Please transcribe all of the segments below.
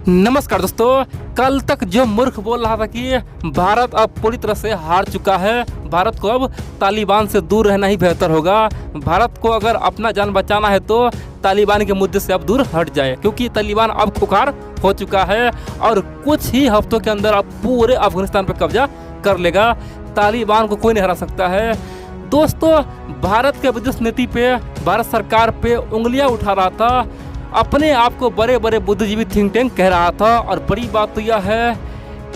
नमस्कार दोस्तों, कल तक जो मूर्ख बोल रहा था कि भारत अब पूरी तरह से हार चुका है, भारत को अब तालिबान से दूर रहना ही बेहतर होगा, भारत को अगर अपना जान बचाना है तो तालिबान के मुद्दे से अब दूर हट जाए, क्योंकि तालिबान अब खुखार हो चुका है और कुछ ही हफ्तों के अंदर अब पूरे अफगानिस्तान पर कब्जा कर लेगा। तालिबान को कोई नहीं हरा सकता है। दोस्तों, भारत के विदेश नीति पे, भारत सरकार पे उंगलियां उठा रहा था, अपने आप को बड़े बड़े बुद्धिजीवी थिंक टैंक कह रहा था, और बड़ी बात तो यह है,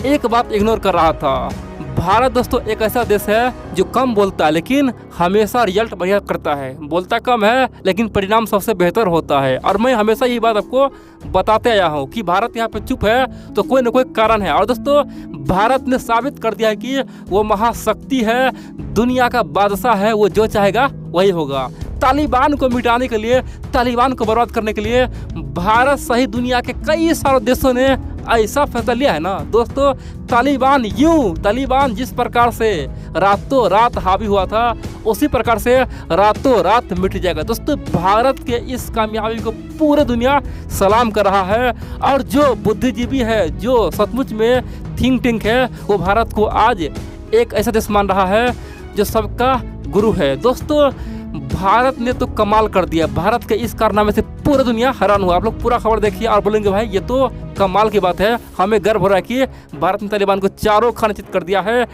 एक बात इग्नोर कर रहा था। भारत दोस्तों एक ऐसा देश है जो कम बोलता है लेकिन हमेशा रिजल्ट बढ़िया करता है। बोलता कम है लेकिन परिणाम सबसे बेहतर होता है, और मैं हमेशा ये बात आपको बताते आया हूँ कि भारत यहाँ पे चुप है तो कोई न कोई कारण है। और दोस्तों, भारत ने साबित कर दिया है कि वो महाशक्ति है, दुनिया का बादशाह है, वो जो चाहेगा वही होगा। तालिबान को मिटाने के लिए, तालिबान को बर्बाद करने के लिए भारत सहित दुनिया के कई सारे देशों ने ऐसा फैसला लिया है ना दोस्तों। तालिबान जिस प्रकार से रातों रात हावी हुआ था, उसी प्रकार से रातों रात मिट जाएगा। दोस्तों, भारत के इस कामयाबी को पूरे दुनिया सलाम कर रहा है, और जो बुद्धिजीवी है, जो सचमुच में थिंक टैंक है, वो भारत को आज एक ऐसा देश मान रहा है जो सबका गुरु है। दोस्तों, भारत ने तो कमाल कर दिया। भारत के इस कारनामे से पूरा दुनिया हैरान हुआ। आप लोग पूरा खबर देखिए और बोलेंगे भाई ये तो कमाल की बात है, हमें गर्व हो रहा है कि भारत ने तालिबान को चारों खाने चित कर दिया है।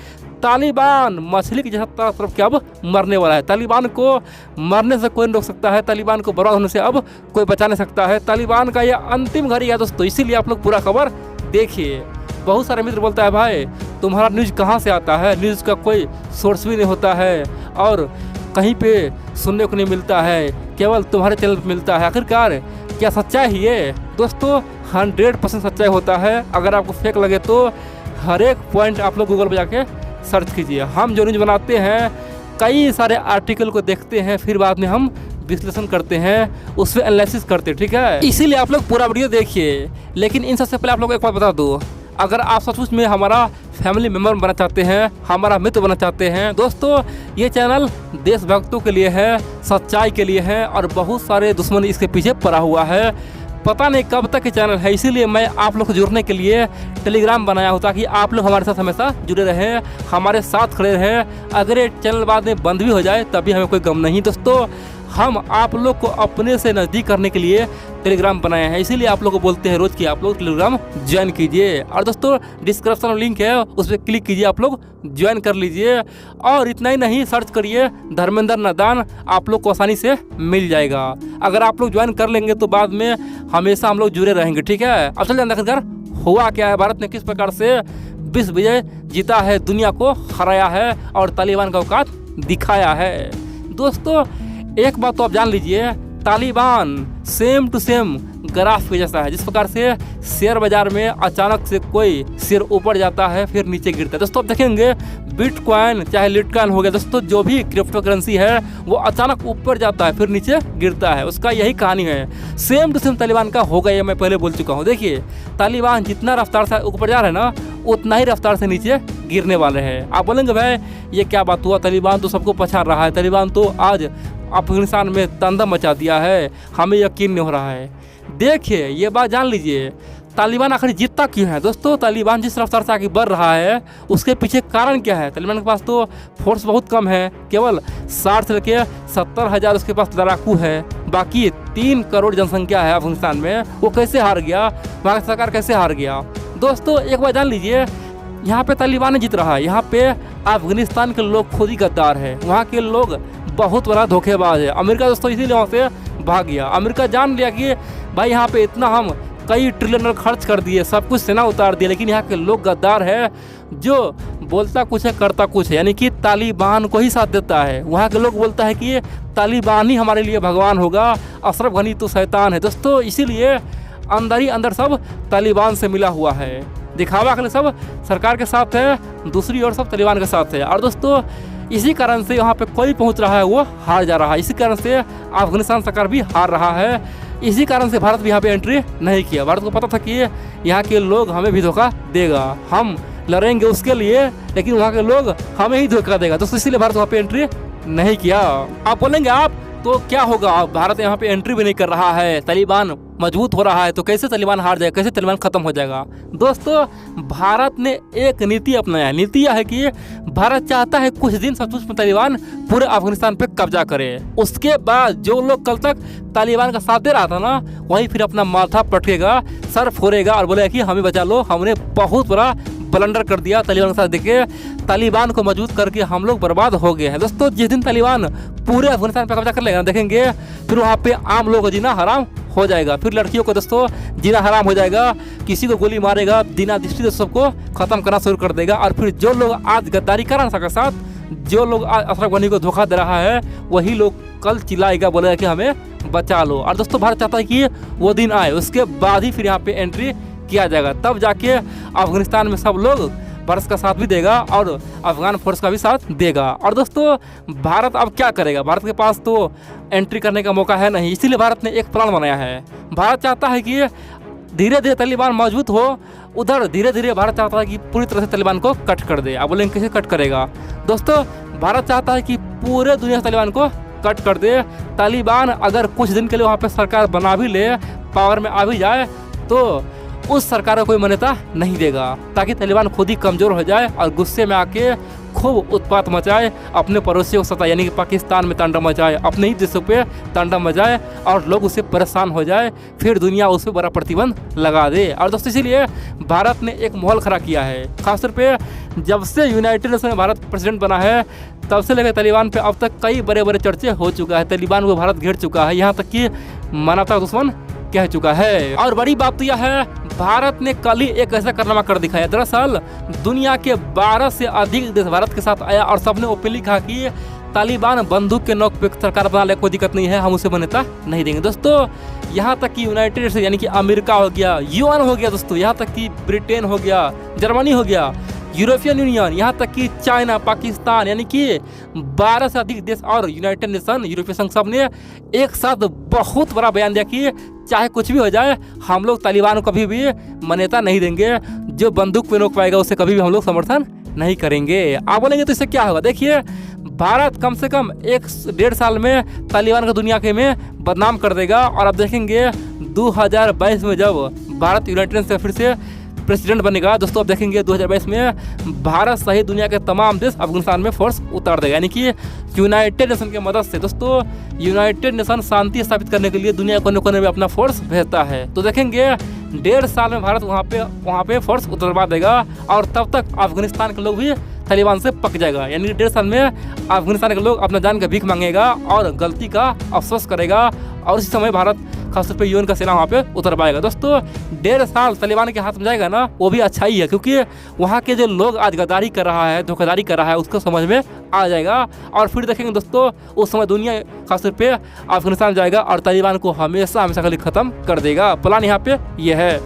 तालिबान मछली की जैसा तरफ के अब मरने वाला है। तालिबान को मरने से कोई नहीं रोक सकता है, तालिबान को बर्बाद होने से अब कोई बचा नहीं सकता है। तालिबान का यह अंतिम घड़ी है दोस्तों, इसीलिए आप लोग पूरा खबर देखिए। बहुत सारे मित्र बोलता है भाई तुम्हारा न्यूज़ कहाँ से आता है, न्यूज़ का कोई सोर्स भी नहीं होता है और कहीं पे सुनने को नहीं मिलता है, केवल तुम्हारे चैनल पर मिलता है। आखिरकार क्या सच्चाई है ये? दोस्तों, 100% सच्चाई होता है। अगर आपको फेक लगे तो हर एक पॉइंट आप लोग गूगल पर जाके सर्च कीजिए। हम जो न्यूज़ बनाते हैं, कई सारे आर्टिकल को देखते हैं, फिर बाद में हम विश्लेषण करते हैं, उस पर एनालिसिस करते हैं, ठीक है। इसीलिए आप लोग पूरा वीडियो देखिए। लेकिन इन सबसे पहले आप लोग एक बात बता दो, अगर आप सचमुच में हमारा फैमिली मेम्बर बनना चाहते हैं, हमारा मित्र बनना चाहते हैं, दोस्तों ये चैनल देशभक्तों के लिए है, सच्चाई के लिए है, और बहुत सारे दुश्मन इसके पीछे पड़ा हुआ है। पता नहीं कब तक ये चैनल है, इसीलिए मैं आप लोग को जुड़ने के लिए टेलीग्राम बनाया हूँ, ताकि आप लोग हमारे साथ हमेशा जुड़े रहें, हमारे साथ खड़े रहें। अगर ये चैनल बाद में बंद भी हो जाए तभी हमें कोई गम नहीं। दोस्तों, हम आप लोग को अपने से नज़दीक करने के लिए टेलीग्राम बनाए हैं, इसीलिए आप लोग को बोलते हैं रोज़ कि आप लोग टेलीग्राम ज्वाइन कीजिए। और दोस्तों, डिस्क्रिप्शन में लिंक है, उस पर क्लिक कीजिए, आप लोग ज्वाइन कर लीजिए। और इतना ही नहीं, सर्च करिए धर्मेंद्र नादान, आप लोग को आसानी से मिल जाएगा। अगर आप लोग ज्वाइन कर लेंगे तो बाद में हमेशा हम लोग जुड़े रहेंगे, ठीक है। अब चलिए आखिरकार हुआ क्या है, भारत ने किस प्रकार से विश्व विजय जीता है, दुनिया को हराया है और तालिबान का औकात दिखाया है। दोस्तों, एक बात तो आप जान लीजिए, Taliban same to same graph के जैसा है। जिस प्रकार से शेयर बाजार में अचानक से कोई शेयर ऊपर जाता है फिर नीचे गिरता है, दोस्तों आप देखेंगे बिटकॉइन चाहे लिटकॉइन हो गया, दोस्तों जो भी क्रिप्टो करेंसी है वो अचानक ऊपर जाता है फिर नीचे गिरता है, उसका यही कहानी है। सेम टू सेम तालिबान का होगा, ये मैं पहले बोल चुका हूँ। देखिए, तालिबान जितना रफ्तार से ऊपर जा रहा है ना, उतना ही रफ्तार से नीचे गिरने वाले हैं। आप बोलेंगे भाई ये क्या बात हुआ, तालिबान तो सबको पछाड़ रहा है, तालिबान तो आज अफगानिस्तान में तंदम मचा दिया है, हमें यकीन नहीं हो रहा है। देखिए, ये बात जान लीजिए, तालिबान आखिर जीतता क्यों है। दोस्तों, तालिबान जिस रफ्तार से आगे बढ़ रहा है उसके पीछे कारण क्या है। तालिबान के पास तो फोर्स बहुत कम है, केवल 60 से लेकर 70 हज़ार उसके पास लड़ाकू है, बाकी 3 करोड़ जनसंख्या है अफगानिस्तान में। वो कैसे हार गया, वहाँ की सरकार कैसे हार गया। दोस्तों, एक बात जान लीजिए, यहाँ पे तालिबान नहीं जीत रहा है, यहाँ पे अफगानिस्तान के लोग खुद ही गद्दार है, वहाँ के लोग बहुत बड़ा धोखेबाज है। अमेरिका दोस्तों इसीलिए वहाँ से भाग गया। अमेरिका जान लिया कि भाई यहाँ पे इतना हम कई ट्रिलियन खर्च कर दिए, सब कुछ सेना उतार दिया, लेकिन यहाँ के लोग गद्दार है, जो बोलता कुछ है करता कुछ है, यानी कि तालिबान को ही साथ देता है। वहाँ के लोग बोलता है कि तालिबान ही हमारे लिए भगवान होगा, अशरफ गनी तो शैतान है। दोस्तों, इसीलिए अंदर ही अंदर सब तालिबान से मिला हुआ है, दिखावा के लिए सब सरकार के साथ है, दूसरी ओर सब तालिबान के साथ है। और दोस्तों, इसी कारण से यहाँ पे कोई पहुँच रहा है वो हार जा रहा है, इसी कारण से अफगानिस्तान सरकार भी हार रहा है, इसी कारण से भारत भी यहाँ पे एंट्री नहीं किया। भारत को पता था कि यहाँ के लोग हमें भी धोखा देगा, हम लड़ेंगे उसके लिए, लेकिन वहाँ के लोग हमें ही धोखा देगा, तो इसीलिए भारत वहाँ पे एंट्री नहीं किया। आप बोलेंगे आप तो क्या होगा, भारत यहाँ पे एंट्री भी नहीं कर रहा है, तालिबान मजबूत हो रहा है तो कैसे तालिबान हार जाएगा, कैसे तालिबान खत्म हो जाएगा। दोस्तों, भारत ने एक नीति अपनाया है। नीति यह है कि भारत चाहता है कुछ दिन सचमुच में तालिबान पूरे अफगानिस्तान पे कब्जा करे। उसके बाद जो लोग कल तक तालिबान का साथ दे रहा था ना, वही फिर अपना माथा पटकेगा, सर फोड़ेगा और बोलेगा कि हमें बचा लो, हमने बहुत बड़ा ब्लंडर कर दिया तालिबान के साथ देखे, तालिबान को मजबूत करके हम लोग बर्बाद हो गए हैं। दोस्तों, जिस दिन तालिबान पूरे अफगानिस्तान पर कब्जा कर लेगा, देखेंगे फिर वहाँ पे आम लोगों को जीना हराम हो जाएगा। फिर लड़कियों को दोस्तों जीना हराम हो जाएगा, किसी को गोली मारेगा, बिना दृष्टि सबको खत्म करना शुरू कर देगा। और फिर जो लोग आज गद्दारी कर रहे हैं सबके साथ, जो लोग आज अशरफ गनी को धोखा दे रहा है, वही लोग कल चिल्लाएगा, बोलेगा कि हमें बचा लो। और दोस्तों, भारत चाहता है कि वो दिन आए, उसके बाद ही फिर यहाँ पे एंट्री किया जाएगा, तब जाके अफगानिस्तान में सब लोग भारत का साथ भी देगा और अफगान फोर्स का भी साथ देगा। और दोस्तों, भारत अब क्या करेगा, भारत के पास तो एंट्री करने का मौका है नहीं, इसीलिए भारत ने एक प्लान बनाया है। भारत चाहता है कि धीरे धीरे तालिबान मजबूत हो, उधर धीरे धीरे भारत चाहता है कि पूरी तरह से तालिबान को कट कर दे। अब बोलेंगे कैसे कट करेगा। दोस्तों, भारत चाहता है कि पूरे दुनिया से तालिबान को कट कर दे। तालिबान अगर कुछ दिन के लिए वहाँ पे सरकार बना भी ले, पावर में आ भी जाए, तो उस सरकार को कोई मान्यता नहीं देगा, ताकि तालिबान खुद ही कमज़ोर हो जाए और गुस्से में आके खूब उत्पात मचाए, अपने पड़ोसियों को सताए, यानी कि पाकिस्तान में तांडव मचाए, अपने ही देशों पे तांडव मचाए और लोग उससे परेशान हो जाए, फिर दुनिया उस पर बड़ा प्रतिबंध लगा दे। और दोस्तों, इसीलिए भारत ने एक माहौल खड़ा किया है। खासतौर पे जब से यूनाइटेड नेशन में भारत प्रेसिडेंट बना है, तब से लेकर तालिबान पे अब तक कई बड़े बड़े चर्चे हो चुका है। तालिबान को भारत घेर चुका है, यहाँ तक कि मानवता दुश्मन कह चुका है। और बड़ी बात तो यह है, भारत ने कल ही एक ऐसा कारनामा कर दिखाया। दरअसल दुनिया के 12 से अधिक देश भारत के साथ आया और सबने ओपनली कहा कि तालिबान बंदूक के नोक पे सरकार बना ले, कोई दिक्कत नहीं है, हम उसे मान्यता नहीं देंगे। दोस्तों, यहाँ तक कि यूनाइटेड स्टेट यानी कि अमेरिका हो गया, यूएन हो गया, दोस्तों यहाँ तक कि ब्रिटेन हो गया, जर्मनी हो गया, यूरोपियन यूनियन, यहाँ तक कि चाइना, पाकिस्तान, यानी कि 12 से अधिक देश और यूनाइटेड नेशन, यूरोपीय संघ सब ने एक साथ बहुत बड़ा बयान दिया कि चाहे कुछ भी हो जाए, हम लोग तालिबान को कभी भी मान्यता नहीं देंगे। जो बंदूक पे रोक पाएगा उसे कभी भी हम लोग समर्थन नहीं करेंगे। आप बोलेंगे तो इससे क्या होगा। देखिए, भारत कम से कम 1-1.5 साल में तालिबान को दुनिया के में बदनाम कर देगा। और अब देखेंगे 2022 में जब भारत यूनाइटेड नेशन से फिर से प्रेसिडेंट बनेगा, दोस्तों अब देखेंगे 2022 में भारत सहित दुनिया के तमाम देश अफगानिस्तान में फोर्स उतार देगा, यानी कि यूनाइटेड नेशन की मदद से। दोस्तों, यूनाइटेड नेशन शांति स्थापित करने के लिए दुनिया कोने कोने में अपना फोर्स भेजता है। तो देखेंगे 1.5 साल में भारत वहाँ पे फोर्स उतरवा देगा और तब तक अफगानिस्तान के लोग भी तालिबान से पक जाएगा, यानी 1.5 साल में अफगानिस्तान के लोग अपना जान का भीख मांगेगा और गलती का अफसोस करेगा। और इसी समय भारत खासतौर पे यूएन का सेना वहाँ पे उतर पाएगा। दोस्तों, 1.5 साल तालिबान के हाथ में जाएगा ना, वो भी अच्छा ही है, क्योंकि वहाँ के जो लोग आज गद्दारी कर रहा है, धोखाधड़ी कर रहा है, उसको समझ में आ जाएगा। और फिर देखेंगे दोस्तों, उस समय दुनिया खासतौर पे अफगानिस्तान जाएगा और तालिबान को हमेशा हमेशा के लिए ख़त्म कर देगा। प्लान यहाँ पे ये है।